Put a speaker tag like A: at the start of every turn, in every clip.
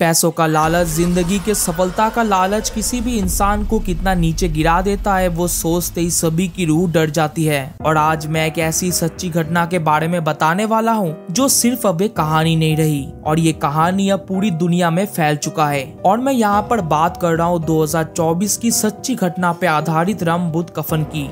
A: पैसों का लालच, जिंदगी के सफलता का लालच किसी भी इंसान को कितना नीचे गिरा देता है, वो सोचते ही सभी की रूह डर जाती है। और आज मैं एक ऐसी सच्ची घटना के बारे में बताने वाला हूँ जो सिर्फ अब एक कहानी नहीं रही, और ये कहानी अब पूरी दुनिया में फैल चुका है। और मैं यहाँ पर बात कर रहा हूँ 2024 की सच्ची घटना पे आधारित राम बुद्ध कफन की।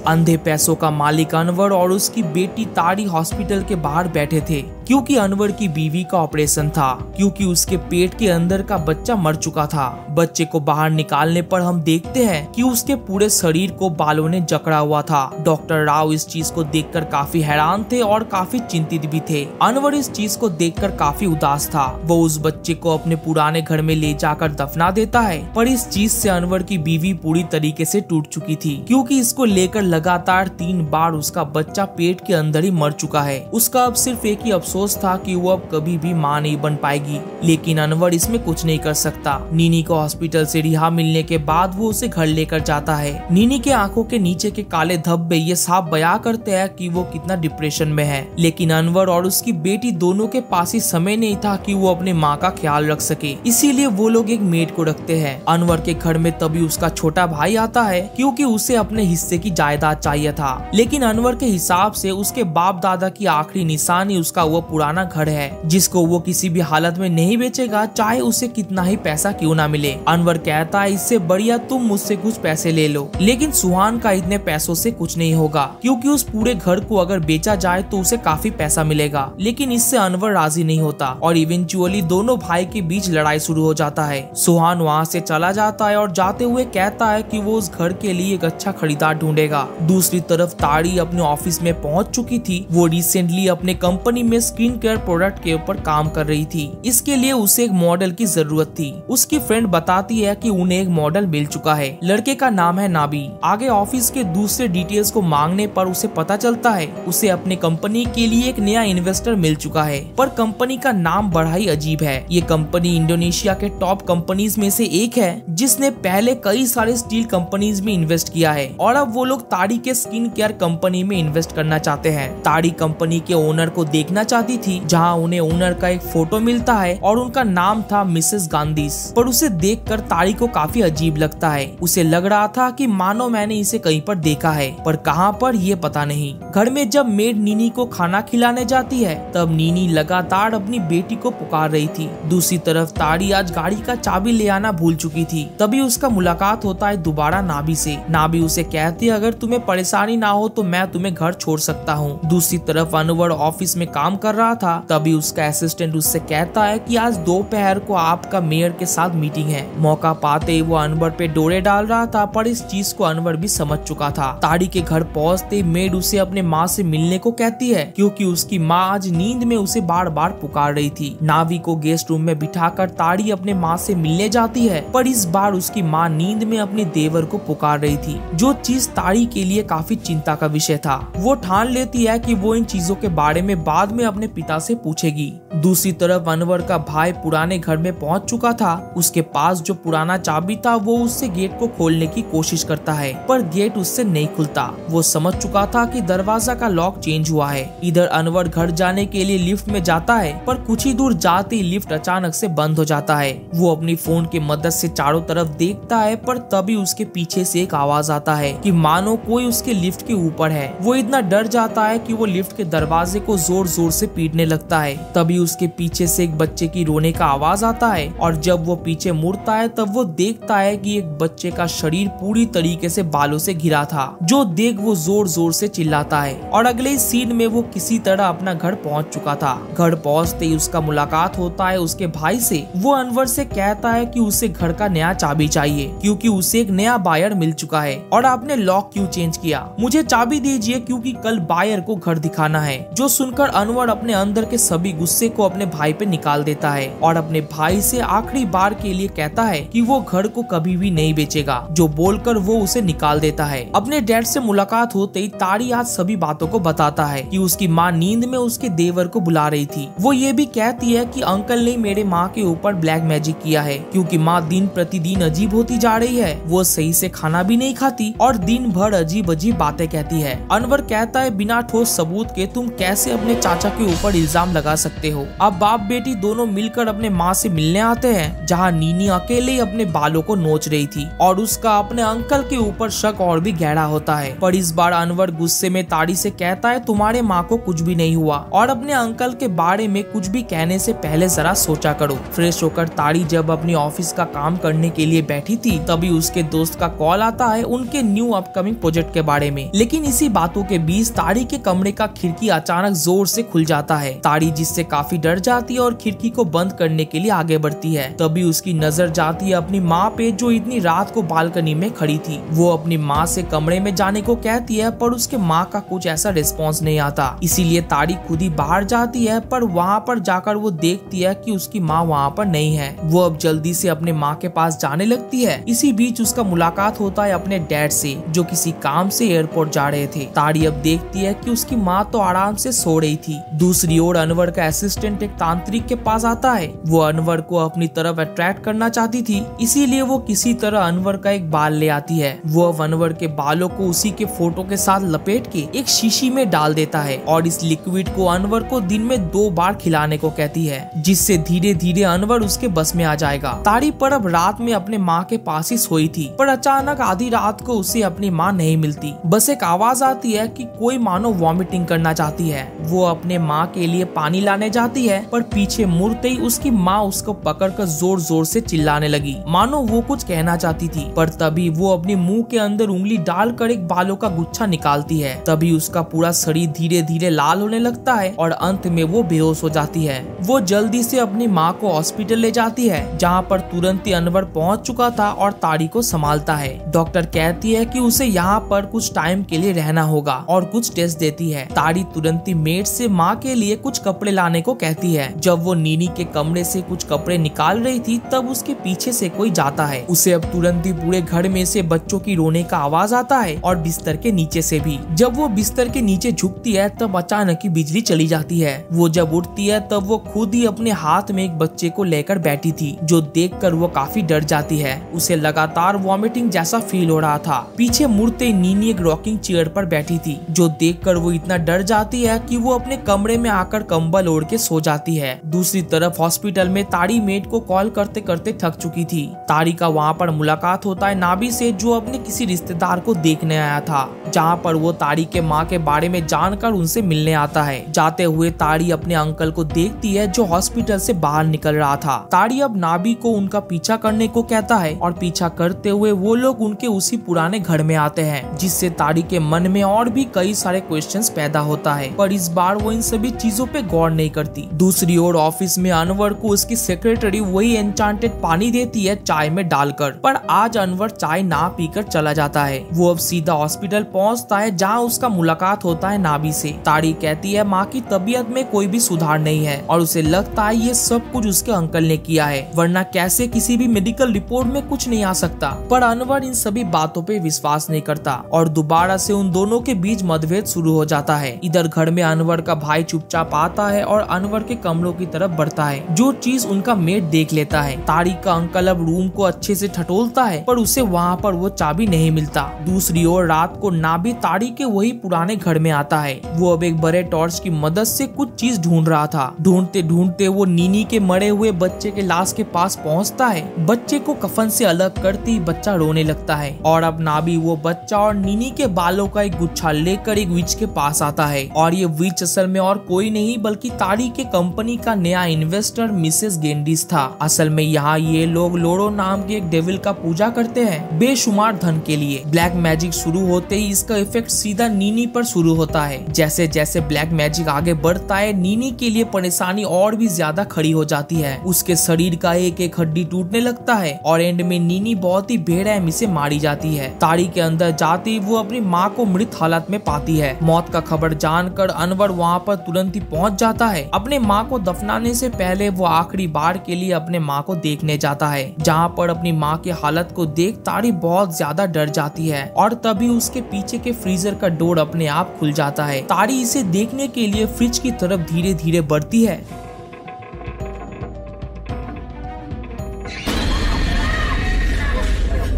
A: अंधे पैसों का मालिक अनवर और उसकी बेटी ताड़ी हॉस्पिटल के बाहर बैठे थे क्योंकि अनवर की बीवी का ऑपरेशन था, क्योंकि उसके पेट के अंदर का बच्चा मर चुका था। बच्चे को बाहर निकालने पर हम देखते हैं कि उसके पूरे शरीर को बालों ने जकड़ा हुआ था। डॉक्टर राव इस चीज को देखकर काफी हैरान थे और काफी चिंतित भी थे। अनवर इस चीज को देखकर काफी उदास था। वो उस बच्चे को अपने पुराने घर में ले जाकर दफना देता है, पर इस चीज से अनवर की बीवी पूरी तरीके से टूट चुकी थी, क्योंकि इसको लेकर लगातार 3 बार उसका बच्चा पेट के अंदर ही मर चुका है। उसका अब सिर्फ एक ही अफसोस था कि वो अब कभी भी मां नहीं बन पाएगी, लेकिन अनवर इसमें कुछ नहीं कर सकता। नीनी को हॉस्पिटल से रिहा मिलने के बाद वो उसे घर लेकर जाता है। नीनी के आंखों के नीचे के काले धब्बे ये साफ बयां करते हैं कि वो कितना डिप्रेशन में है, लेकिन अनवर और उसकी बेटी दोनों के पास ही समय नहीं था कि वो अपने माँ का ख्याल रख सके, इसीलिए वो लोग एक मेड को रखते हैं। अनवर के घर में तभी उसका छोटा भाई आता है, क्योंकि उसे अपने हिस्से की जायदाद चाहिए था। लेकिन अनवर के हिसाब से उसके बाप दादा की आखिरी निशानी उसका वो पुराना घर है, जिसको वो किसी भी हालत में नहीं बेचेगा, चाहे उसे कितना ही पैसा क्यों ना मिले। अनवर कहता है इससे बढ़िया तुम मुझसे कुछ पैसे ले लो, लेकिन सुहान का इतने पैसों से कुछ नहीं होगा, क्योंकि उस पूरे घर को अगर बेचा जाए तो उसे काफी पैसा मिलेगा। लेकिन इससे अनवर राजी नहीं होता और इवेंचुअली दोनों भाई के बीच लड़ाई शुरू हो जाता है। सुहान वहाँ से चला जाता है और जाते हुए कहता है कि वो उस घर के लिए एक अच्छा खरीदार ढूंढेगा। दूसरी तरफ ताड़ी अपने ऑफिस में पहुंच चुकी थी। वो रिसेंटली अपने कंपनी में स्किन केयर प्रोडक्ट के ऊपर काम कर रही थी। इसके लिए उसे एक मॉडल की जरूरत थी। उसकी फ्रेंड बताती है कि उन्हें एक मॉडल मिल चुका है। लड़के का नाम है नाबी। आगे ऑफिस के दूसरे डिटेल्स को मांगने पर उसे पता चलता है उसे अपने कंपनी के लिए एक नया इन्वेस्टर मिल चुका है, पर कंपनी का नाम बड़ा ही अजीब है। ये कंपनी इंडोनेशिया के टॉप कंपनीज में से एक है, जिसने पहले कई सारे स्टील कंपनीज में इन्वेस्ट किया है, और अब वो लोग ताड़ी के स्किन केयर कंपनी में इन्वेस्ट करना चाहते हैं। ताड़ी कंपनी के ओनर को देखना चाहती थी, जहां उन्हें ओनर का एक फोटो मिलता है और उनका नाम था मिसेस गांधीस, पर उसे देखकर ताड़ी को काफी अजीब लगता है। उसे लग रहा था कि मानो मैंने इसे कहीं पर देखा है, पर कहां पर ये पता नहीं। घर में जब मेड नीनी को खाना खिलाने जाती है, तब नीनी लगातार अपनी बेटी को पुकार रही थी। दूसरी तरफ ताड़ी आज गाड़ी का चाबी ले आना भूल चुकी थी। तभी उसका मुलाकात होता है दोबारा नाबी से। नाबी उसे कहती है अगर तुम्हें परेशानी ना हो तो मैं तुम्हें घर छोड़ सकता हूँ। दूसरी तरफ अनवर ऑफिस में काम कर रहा था। तभी उसका असिस्टेंट उससे कहता है कि आज दोपहर को आपका मेयर के साथ मीटिंग है। मौका पाते ही वो अनवर पे डोरे डाल रहा था, पर इस चीज को अनवर भी समझ चुका था। ताड़ी के घर पहुंचते मेड उसे अपने माँ से मिलने को कहती है, क्योंकि उसकी माँ आज नींद में उसे बार बार पुकार रही थी। नावी को गेस्ट रूम में बिठाकर ताड़ी अपने माँ से मिलने जाती है, पर इस बार उसकी माँ नींद में अपने देवर को पुकार रही थी, जो चीज ताड़ी के लिए काफी चिंता का विषय था। वो ठान लेती है कि वो इन चीजों के बारे में बाद में अपने पिता से पूछेगी। दूसरी तरफ अनवर का भाई पुराने घर में पहुंच चुका था। उसके पास जो पुराना चाबी था, वो उससे गेट को खोलने की कोशिश करता है, पर गेट उससे नहीं खुलता। वो समझ चुका था कि दरवाजा का लॉक चेंज हुआ है। इधर अनवर घर जाने के लिए लिफ्ट में जाता है, पर कुछ ही दूर जाते ही लिफ्ट अचानक से बंद हो जाता है। वो अपनी फोन की मदद से चारों तरफ देखता है, पर तभी उसके पीछे से एक आवाज आता है कि मानो कोई उसके लिफ्ट के ऊपर है। वो इतना डर जाता है कि वो लिफ्ट के दरवाजे को जोर जोर से पीटने लगता है। तभी उसके पीछे से एक बच्चे की रोने का आवाज आता है, और जब वो पीछे मुड़ता है तब वो देखता है कि एक बच्चे का शरीर पूरी तरीके से बालों से घिरा था, जो देख वो जोर जोर से चिल्लाता है। और अगले सीन में वो किसी तरह अपना घर पहुंच चुका था। घर पहुंचते ही उसका मुलाकात होता है उसके भाई से। वो अनवर से कहता है कि उसे घर का नया चाबी चाहिए, क्योंकि उसे एक नया बायर मिल चुका है। और आपने लॉक क्यों चेंज किया? मुझे चाबी दीजिए, क्योंकि कल बायर को घर दिखाना है। जो सुनकर अनवर अपने अंदर के सभी गुस्से को अपने भाई पे निकाल देता है, और अपने भाई से आखिरी बार के लिए कहता है कि वो घर को कभी भी नहीं बेचेगा, जो बोलकर वो उसे निकाल देता है। अपने डैड से मुलाकात होते ही ताड़ी आज सभी बातों को बताता है कि उसकी माँ नींद में उसके देवर को बुला रही थी। वो ये भी कहती है कि अंकल ने मेरे माँ के ऊपर ब्लैक मैजिक किया है, क्योंकि माँ दिन प्रतिदिन अजीब होती जा रही है। वो सही से खाना भी नहीं खाती और दिन भर अजीब अजीब बातें कहती है। अनवर कहता है बिना ठोस सबूत के तुम कैसे अपने चाचा के ऊपर इल्जाम लगा सकते हो? हो। अब बाप बेटी दोनों मिलकर अपने माँ से मिलने आते हैं, जहाँ नीनी अकेले ही अपने बालों को नोच रही थी और उसका अपने अंकल के ऊपर शक और भी गहरा होता है। पर इस बार अनवर गुस्से में ताड़ी से कहता है तुम्हारे माँ को कुछ भी नहीं हुआ और अपने अंकल के बारे में कुछ भी कहने से पहले जरा सोचा करो। फ्रेश होकर ताड़ी जब अपनी ऑफिस का काम करने के लिए बैठी थी तभी उसके दोस्त का कॉल आता है उनके न्यू अपकमिंग प्रोजेक्ट के बारे में। लेकिन इसी बातों के बीच ताड़ी के कमरे का खिड़की अचानक जोर से खुल जाता है। ताड़ी जिससे काफी डर जाती है और खिड़की को बंद करने के लिए आगे बढ़ती है। तभी उसकी नजर जाती है अपनी माँ पे जो इतनी रात को बालकनी में खड़ी थी। वो अपनी माँ से कमरे में जाने को कहती है पर उसके माँ का कुछ ऐसा रिस्पॉन्स नहीं आता, इसीलिए ताड़ी खुद ही बाहर जाती है। पर वहाँ पर जाकर वो देखती है कि उसकी माँ वहाँ पर नहीं है। वो अब जल्दी से अपने माँ के पास जाने लगती है। इसी बीच उसका मुलाकात होता है अपने डैड से जो किसी काम से एयरपोर्ट जा रहे थे। ताड़ी अब देखती है कि उसकी माँ तो आराम से सो रही थी। दूसरी ओर अनवर का असिस्टेंट एक तांत्रिक के पास आता है। वो अनवर को अपनी तरफ अट्रैक्ट करना चाहती थी, इसीलिए वो किसी तरह अनवर का एक बाल ले आती है। वो अब अनवर के बालों को उसी के फोटो के साथ लपेट के एक शीशी में डाल देता है और इस लिक्विड को अनवर को दिन में 2 बार खिलाने को कहती है, जिससे धीरे धीरे अनवर उसके बस में आ जाएगा। ताड़ी पर अब रात में अपने माँ के पास ही सोई थी, पर अचानक आधी रात को उसे अपनी माँ नहीं मिलती। बस एक आवाज आती है कि कोई मानो वॉमिटिंग करना चाहती है। वो अपने माँ के लिए पानी लाने जाती है पर पीछे मुड़ते ही उसकी माँ उसको पकड़कर जोर जोर से चिल्लाने लगी, मानो वो कुछ कहना चाहती थी। पर तभी वो अपने मुंह के अंदर उंगली डालकर एक बालों का गुच्छा निकालती है। तभी उसका पूरा शरीर धीरे धीरे लाल होने लगता है और अंत में वो बेहोश हो जाती है। वो जल्दी से अपनी माँ को हॉस्पिटल ले जाती है, जहाँ पर तुरंत ही अनवर पहुँच चुका था और ताड़ी को संभालता है। डॉक्टर कहती है कि उसे यहाँ पर कुछ टाइम के लिए रहना होगा और कुछ टेस्ट देती है। ताड़ी तुरंत ही मेड से माँ के लिए कुछ कपड़े लाने को कहती है। जब वो नीनी के कमरे से कुछ कपड़े निकाल रही थी तब उसके पीछे से कोई जाता है। उसे अब तुरंत ही पूरे घर में से बच्चों की रोने का आवाज आता है और बिस्तर के नीचे से भी। जब वो बिस्तर के नीचे झुकती है तब अचानक ही बिजली चली जाती है। वो जब उठती है तब वो खुद ही अपने हाथ में एक बच्चे को लेकर बैठी थी, जो देखकर वो काफी डर जाती है। उसे लगातार वॉमिटिंग जैसा फील हो रहा था। पीछे मुड़ते नीनी एक रॉकिंग चेयर पर बैठी थी, जो देखकर वो इतना डर जाती है कि वो अपने कमरे में आकर कंबल ओढ़ के सो जाती है। दूसरी तरफ हॉस्पिटल में ताड़ी मेड को कॉल करते करते थक चुकी थी। ताड़ी का वहाँ पर मुलाकात होता है नाबी से, जो अपने किसी रिश्तेदार को देखने आया था, जहाँ पर वो ताड़ी के माँ के बारे में जानकर उनसे मिलने आता है। जाते हुए ताड़ी अपने अंकल को देखती है जो हॉस्पिटल से बाहर निकल रहा था। ताड़ी अब नाबी को उनका पीछा करने को कहता है और पीछा करते हुए वो लोग उनके उसी पुराने घर में आते हैं, जिससे ताड़ी के मन में और भी कई सारे क्वेश्चंस पैदा होता है। पर इस बार वो इन सभी चीजों पे गौर नहीं करती। दूसरी ओर ऑफिस में अनवर को उसकी सेक्रेटरी वही एन्चांटेड पानी देती है चाय में डालकर, पर आज अनवर चाय ना पीकर चला जाता है। वो अब सीधा हॉस्पिटल पहुंचता है, जहां उसका मुलाकात होता है नाबी से। ताड़ी कहती है माँ की तबीयत में कोई भी सुधार नहीं है और उसे लगता है ये सब कुछ उसके अंकल ने किया है, वरना कैसे किसी भी मेडिकल रिपोर्ट में कुछ नहीं आ सकता। पर अनवर इन सभी बातों पे विश्वास नहीं करता और दोबारा से उन दोनों के बीच मतभेद शुरू हो जाता है। इधर घर में अनवर का भाई चुपचाप आता है और अनवर के कमरों की तरफ बढ़ता है, जो चीज उनका मेट देख लेता है। ताड़ी का अंकल अब रूम को अच्छे से ठटोलता है पर उसे वहाँ पर वो चाबी नहीं मिलता। दूसरी ओर रात को नाबी ताड़ी के वही पुराने घर में आता है। वो अब एक बड़े टॉर्च की मदद से कुछ चीज ढूंढ रहा था। ढूंढते ढूंढते वो नीनी के मरे हुए बच्चे के लाश के पास पहुंचता है। बच्चे को कफन से अलग करते ही बच्चा रोने लगता है और अब नाबी वो बच्चा और नीनी के बालों का एक गुच्छा लेकर एक विच के पास आता है। और ये विच असल में और कोई नहीं बल्कि ताड़ी के कंपनी का नया इन्वेस्टर मिसेस गेंडिस था। असल में यहाँ ये लोग लोड़ो नाम के एक डेविल का पूजा करते हैं बेशुमार धन के लिए। ब्लैक मैजिक शुरू होते ही इसका इफेक्ट सीधा नीनी पर शुरू होता है। जैसे जैसे ब्लैक मैजिक आगे बढ़ता है नीनी के लिए परेशानी और भी ज्यादा खड़ी हो जाती है। उसके शरीर का एक एक हड्डी टूटने लगता है और एंड में नीनी बहुत ही बेरहमी से मारी जाती है। ताड़ी के अंदर जाते ही वो अपनी माँ को मृत हालत में पाती है। मौत का खबर जानकर अनवर वहाँ पर तुरंत ही पहुँच जाता है। अपने माँ को दफनाने से पहले वो आखिरी बार के लिए अपने माँ को देखने जाता है, जहाँ पर अपनी माँ की हालत को देख ताड़ी बहुत ज्यादा डर जाती है और तभी उसके पीछे के फ्रीजर का डोर अपने आप खुल जाता है। ताड़ी इसे देखने के लिए फ्रिज की तरफ धीरे धीरे बढ़ती है।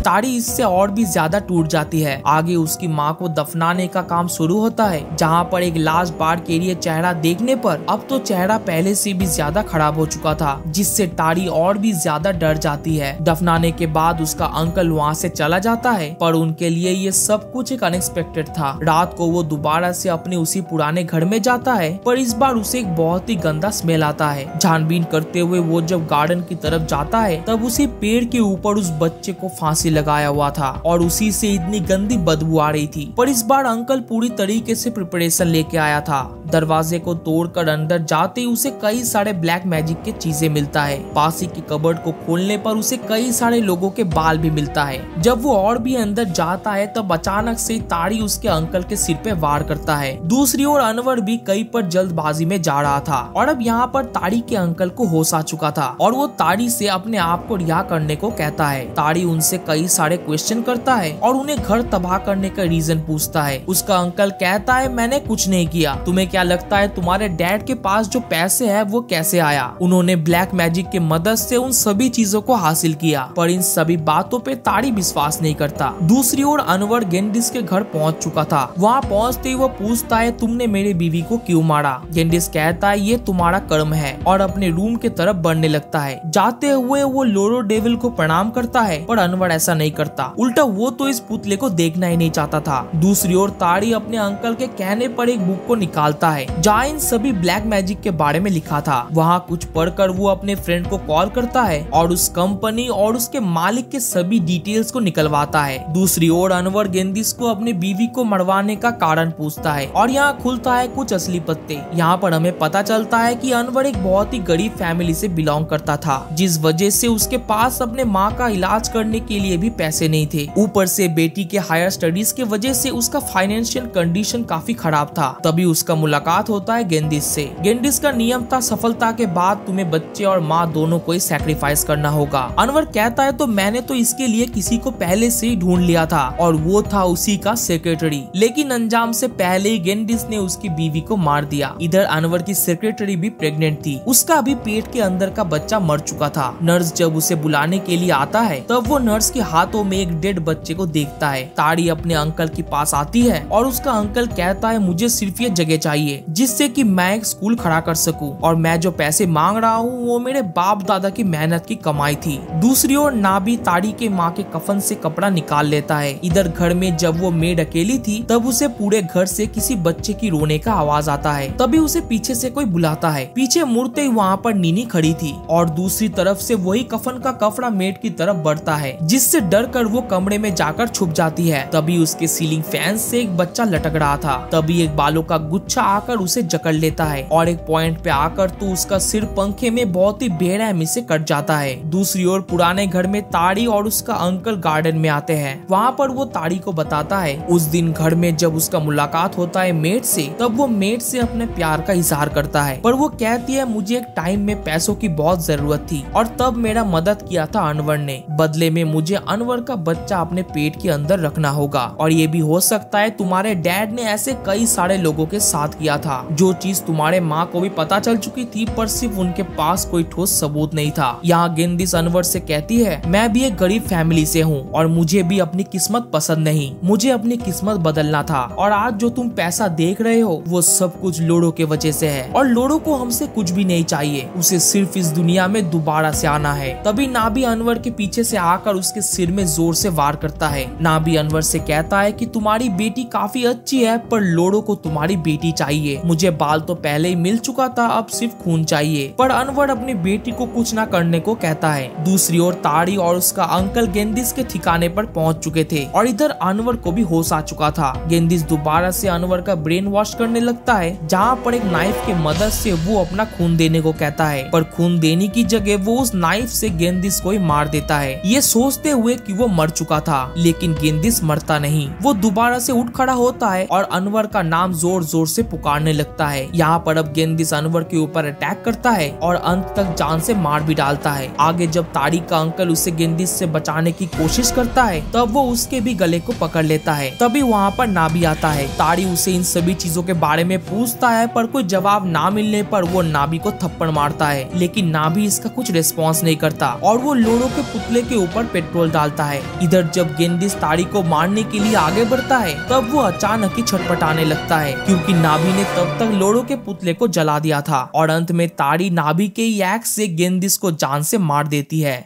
A: ताड़ी इससे और भी ज्यादा टूट जाती है। आगे उसकी माँ को दफनाने का काम शुरू होता है, जहाँ पर एक लाश बाढ़ के लिए चेहरा देखने पर अब तो चेहरा पहले से भी ज्यादा खराब हो चुका था, जिससे ताड़ी और भी ज्यादा डर जाती है। दफनाने के बाद उसका अंकल वहाँ से चला जाता है, पर उनके लिए ये सब कुछ एक अनएक्सपेक्टेड था। रात को वो दोबारा से अपने उसी पुराने घर में जाता है, पर इस बार उसे एक बहुत ही गंदा स्मेल आता है। छानबीन करते हुए वो जब गार्डन की तरफ जाता है, तब उसी पेड़ के ऊपर उस बच्चे को फांसी लगाया हुआ था और उसी से इतनी गंदी बदबू आ रही थी। पर इस बार अंकल पूरी तरीके से प्रिपरेशन लेके आया था। दरवाजे को तोड़कर अंदर जाते ही उसे कई सारे ब्लैक मैजिक के चीजें मिलता है। पास ही की कबर्ड को खोलने पर उसे कई सारे लोगों के बाल भी मिलता है। जब वो और भी अंदर जाता है, तब अचानक से ताड़ी उसके अंकल के सिर पे वार करता है। दूसरी ओर अनवर भी कहीं पर जल्दबाजी में जा रहा था और अब यहाँ पर ताड़ी के अंकल को होश आ चुका था और वो ताड़ी से अपने आप को रिहा करने को कहता है। ताड़ी उनसे कई सारे क्वेश्चन करता है और उन्हें घर तबाह करने का रीजन पूछता है। उसका अंकल कहता है, मैंने कुछ नहीं किया, तुम्हें क्या लगता है तुम्हारे डैड के पास जो पैसे है वो कैसे आया? उन्होंने ब्लैक मैजिक की मदद से उन सभी चीजों को हासिल किया। पर इन सभी बातों पे ताड़ी विश्वास नहीं करता। दूसरी ओर अनवर गेंडिस के घर पहुंच चुका था। वहाँ पहुंचते ही वो पूछता है, तुमने मेरी बीवी को क्यों मारा? गेंडिस कहता है, ये तुम्हारा कर्म है, और अपने रूम के तरफ बढ़ने लगता है। जाते हुए वो लोरो डेविल को प्रणाम करता है, पर अनवर ऐसा नहीं करता। उल्टा वो तो इस पुतले को देखना ही नहीं चाहता था। दूसरी ओर ताड़ी अपने अंकल के कहने पर एक बुक को निकालता है, जहाँ इन सभी ब्लैक मैजिक के बारे में लिखा था। वहाँ कुछ पढ़कर वो अपने फ्रेंड को कॉल करता है और उस कंपनी और उसके मालिक के सभी डिटेल्स को निकलवाता है। दूसरी ओर अनवर गेंदिस को अपनी बीवी को मरवाने का कारण पूछता है और यहाँ खुलता है कुछ असली पत्ते। यहाँ पर हमें पता चलता है कि अनवर एक बहुत ही गरीब फैमिली से बिलोंग करता था, जिस वजह से उसके पास अपने माँ का इलाज करने के लिए भी पैसे नहीं थे। ऊपर से बेटी के हायर स्टडीज के वजह से उसका फाइनेंशियल कंडीशन काफी खराब था। तभी उसका मुलाकात होता है गेंदिस से। गेंदिस का नियम था, सफलता के बाद तुम्हें बच्चे और माँ दोनों को ही सैक्रिफाइस करना होगा। अनवर कहता है, तो मैंने तो इसके लिए किसी को पहले से ही ढूंढ लिया था और वो था उसी का सेक्रेटरी। लेकिन अंजाम से पहले ही गेंडिस ने उसकी बीवी को मार दिया। इधर अनवर की सेक्रेटरी भी प्रेग्नेंट थी। उसका अभी पेट के अंदर का बच्चा मर चुका था। नर्स जब उसे बुलाने के लिए आता है, तब वो नर्स के हाथों में एक डेड बच्चे को देखता है। ताड़ी अपने अंकल के पास आती है और उसका अंकल कहता है, मुझे सिर्फ ये जगह चाहिए जिससे कि मैं एक स्कूल खड़ा कर सकूं, और मैं जो पैसे मांग रहा हूँ वो मेरे बाप दादा की मेहनत की कमाई थी। दूसरी ओर नाबी ताड़ी के माँ के कफन से कपड़ा निकाल लेता है। इधर घर में जब वो मेड अकेली थी, तब उसे पूरे घर से किसी बच्चे की रोने का आवाज आता है। तभी उसे पीछे से कोई बुलाता है। पीछे मुड़ते ही वहाँ पर नीनी खड़ी थी और दूसरी तरफ से वही कफन का कपड़ा मेड की तरफ बढ़ता है, जिससे डर कर वो कमरे में जाकर छुप जाती है। तभी उसके सीलिंग फैन से एक बच्चा लटक रहा था। तभी एक बालों का गुच्छा आकर उसे जकड़ लेता है और एक पॉइंट पे आकर तो उसका सिर पंखे में बहुत ही बेरहमी से कट जाता है। दूसरी ओर पुराने घर में ताड़ी और उसका अंकल गार्डन में आते हैं। वहाँ पर वो ताड़ी को बताता है उस दिन घर में जब उसका मुलाकात होता है मेड से, तब वो मेड से अपने प्यार का इजहार करता है, पर वो कहती है, मुझे एक टाइम में पैसों की बहुत जरूरत थी और तब मेरा मदद किया था अनवर ने। बदले में मुझे अनवर का बच्चा अपने पेट के अंदर रखना होगा, और ये भी हो सकता है तुम्हारे डैड ने ऐसे कई सारे लोगों के साथ किया था, जो चीज तुम्हारे माँ को भी पता चल चुकी थी, पर सिर्फ उनके पास कोई ठोस सबूत नहीं था। यहाँ गेंदिस अनवर से कहती है, मैं भी एक गरीब फैमिली से हूँ और मुझे भी अपनी किस्मत पसंद नहीं, मुझे अपनी किस्मत बदलना था, और आज जो तुम पैसा देख रहे हो वो सब कुछ लोडो के वजह से है, और लोडो को हमसे कुछ भी नहीं चाहिए, उसे सिर्फ इस दुनिया में दोबारा से आना है। तभी नाबी अनवर के पीछे से आकर उसके सिर में जोर से वार करता है। नाबी अनवर से कहता है कि तुम्हारी बेटी काफी अच्छी है, पर लोडो को तुम्हारी बेटी चाहिए, मुझे बाल तो पहले ही मिल चुका था, अब सिर्फ खून चाहिए। पर अनवर अपनी बेटी को कुछ ना करने को कहता है। दूसरी ओर ताड़ी और उसका अंकल गेंदिस के ठिकाने पर पहुंच चुके थे और इधर अनवर को भी होश आ चुका था। गेंदिस दोबारा से अनवर का ब्रेन वॉश करने लगता है, जहाँ पर एक नाइफ की मदद से वो अपना खून देने को कहता है, पर खून देने की जगह वो उस नाइफ से गेंदिस को ही मार देता है, ये सोचते हुए कि वो मर चुका था। लेकिन गेंदिस मरता नहीं, वो दोबारा से उठ खड़ा होता है और अनवर का नाम जोर जोर से पुकारने लगता है। यहाँ पर अब गेंदिस अनवर के ऊपर अटैक करता है और अंत तक जान से मार भी डालता है। आगे जब तारिक का अंकल उसे गेंदिस से बचाने की कोशिश करता है तब वो उसके भी गले को पकड़ लेता है। तभी वहाँ पर नाभी आता है। तारी उसे इन सभी चीजों के बारे में पूछता है पर कोई जवाब ना मिलने पर वो नाभी को थप्पड़ मारता है, लेकिन नाभी इसका कुछ रिस्पॉन्स नहीं करता और वो लोड़ो के पुतले के ऊपर पेट्रोल डालता है। इधर जब गेंदिस तारी को मारने के लिए आगे बढ़ता है तब वो अचानक ही छटपटाने लगता है क्योंकि नाभी ने तब तक लोड़ो के पुतले को जला दिया था और अंत में तारी नाभी के एक्स से गेंदिस को जान से मार देती है।